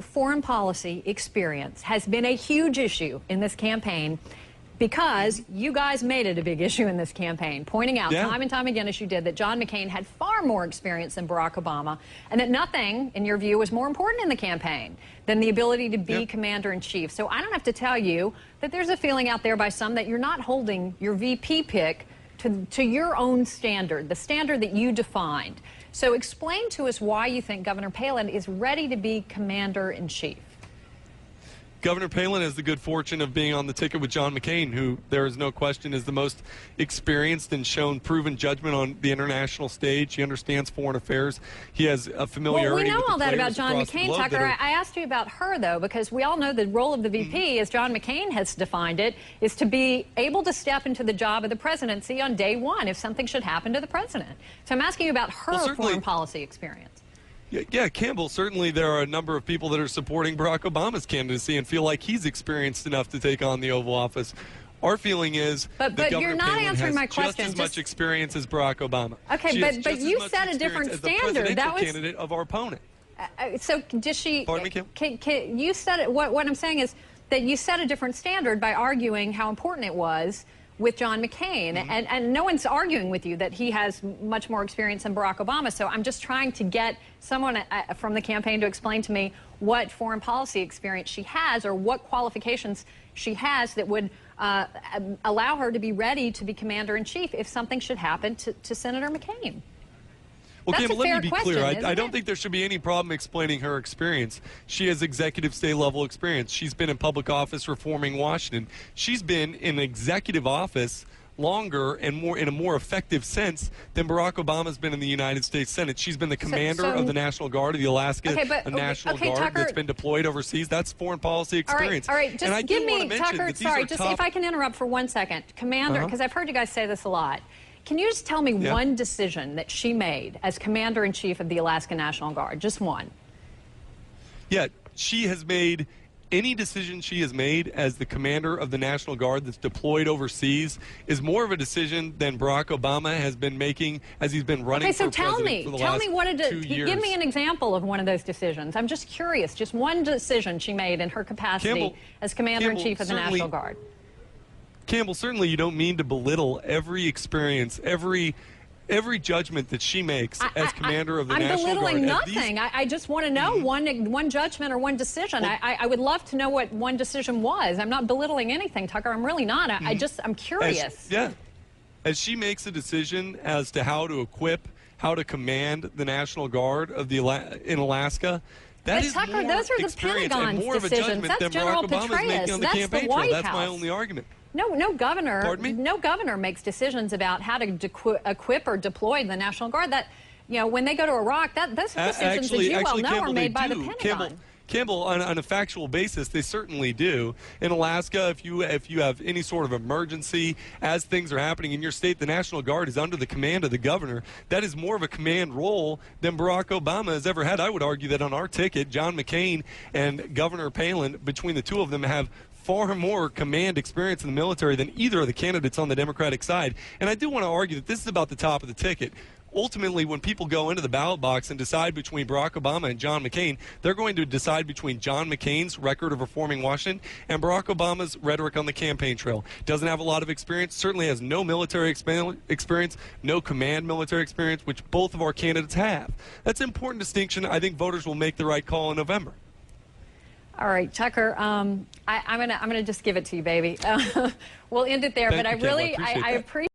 foreign policy experience has been a huge issue in this campaign because you guys made it a big issue in this campaign, pointing out time and time again, as you did, that John McCain had far more experience than Barack Obama, and that nothing, in your view, was more important in the campaign than the ability to be commander-in-chief. So I don't have to tell you that there's a feeling out there by some that you're not holding your VP pick to your own standard, the standard that you defined. So explain to us why you think Governor Palin is ready to be commander-in-chief. Governor Palin has the good fortune of being on the ticket with John McCain, who there is no question is the most experienced and shown proven judgment on the international stage. He understands foreign affairs. He has a familiarity with the Well, we know all that about John across the McCain, globe. Tucker. I asked you about her, though, because we all know the role of the VP, as John McCain has defined it, is to be able to step into the job of the presidency on day one if something should happen to the president. So I'm asking you about her foreign policy experience. Yeah, Campbell, certainly there are a number of people that are supporting Barack Obama's candidacy and feel like he's experienced enough to take on the Oval Office. Our feeling is that Governor you're not Palin answering has my question. just as much experience as Barack Obama. Okay, but you set a different standard. That was candidate of our opponent. So does she? Pardon me, Kim? You said it. What I'm saying is that you set a different standard by arguing how important it was with John McCain, and no one's arguing with you that he has much more experience than Barack Obama. So I'm just trying to get someone from the campaign to explain to me what foreign policy experience she has or what qualifications she has that would allow her to be ready to be commander-in-chief if something should happen to Senator McCain. Well, That's Campbell, let me be clear. I don't think there should be any problem explaining her experience. She has executive state-level experience. She's been in public office reforming Washington. She's been in executive office longer and in a more effective sense than Barack Obama's been in the United States Senate. She's been the commander of the National Guard of the Alaska National Guard Tucker, that's been deployed overseas. That's foreign policy experience. All right. Just give me, Tucker, sorry, just if I can interrupt for 1 second. Commander, because I've heard you guys say this a lot. Can you just tell me one decision that she made as commander-in-chief of the Alaska National Guard? Just one. Yeah, she has made any decision she has made as the commander of the National Guard that's deployed overseas is more of a decision than Barack Obama has been making as he's been running for president for the last 2 years. Give me an example of one of those decisions. I'm just curious. Just one decision she made in her capacity as commander-in-chief of the National Guard. Campbell, certainly you don't mean to belittle every experience, every judgment that she makes as commander of the National Guard. I'm belittling nothing. I just want to know one judgment or one decision. I would love to know what one decision was. I'm not belittling anything, Tucker. I'm really not. I'm curious. As she makes a decision as to how to equip, how to command the National Guard of in Alaska, that is Tucker, more those are the experience and Pentagon's more of a decisions. judgment than General Barack Obama is making on the That's campaign the White trail. That's my House. only argument. No governor. Pardon me? No governor makes decisions about how to equip or deploy the National Guard. That, when they go to Iraq, those decisions, as you well know, Campbell, are made by the Pentagon. Campbell, on a factual basis, they certainly do. In Alaska, if you have any sort of emergency, as things are happening in your state, the National Guard is under the command of the governor. That is more of a command role than Barack Obama has ever had. I would argue that on our ticket, John McCain and Governor Palin, between the two of them, have far more command experience in the military than either of the candidates on the Democratic side. And I do want to argue that this is about the top of the ticket. Ultimately, when people go into the ballot box and decide between Barack Obama and John McCain, they're going to decide between John McCain's record of reforming Washington and Barack Obama's rhetoric on the campaign trail. Doesn't have a lot of experience, certainly has no military experience, no command military experience, which both of our candidates have. That's an important distinction. I think voters will make the right call in November. All right, Tucker, I'm gonna just give it to you, baby. We'll end it there, but I appreciate